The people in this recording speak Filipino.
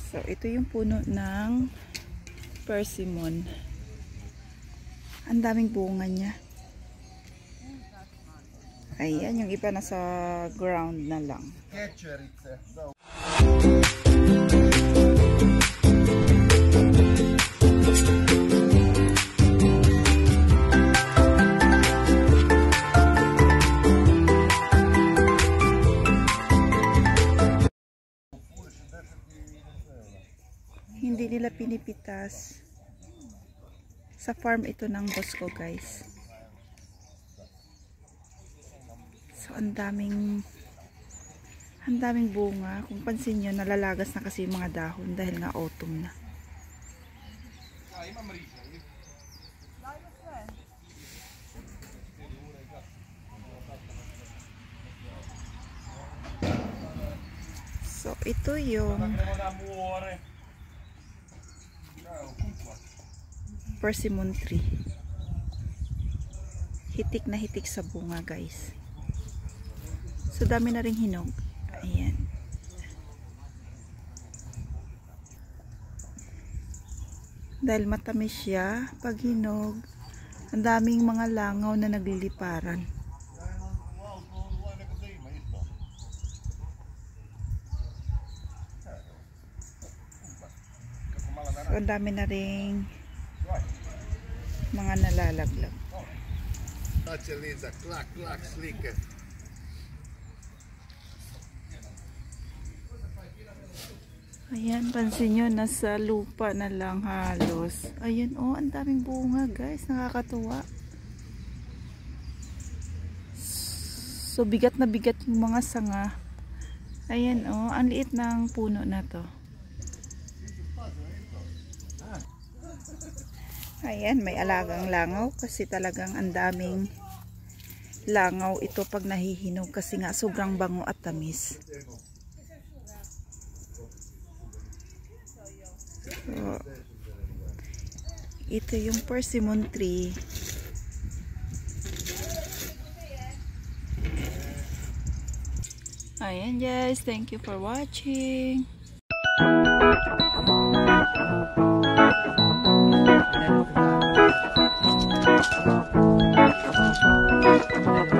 So, ito yung puno ng persimmon. Ang daming bunga niya. Ayan, yung iba nasa ground na lang. Hindi nila pinipitas. Sa farm ito ng boss ko, guys. So, ang daming bunga. Kung pansin nyo, nalalagas na kasi yung mga dahon dahil nga autumn na. So, ito yung persimmon tree. Hitik na hitik sa bunga, guys. So, dami na ring hinog. Ayan. Dahil matamis siya, pag hinog, ang daming mga langaw na nagliliparan. So, ang dami na ring mga nalalaglag. Ayan, pansin nyo, nasa lupa na lang halos. Ayan, oh, ang daming bunga, guys. Nakakatuwa. So, bigat na bigat yung mga sanga. Ayan, oh, ang liit ng puno na to. Ayan, may alagang langaw kasi talagang ang daming langaw ito pag nahihinog kasi nga sobrang bango at tamis. So, ito yung persimmon tree. Ayan, guys, thank you for watching. Thank you.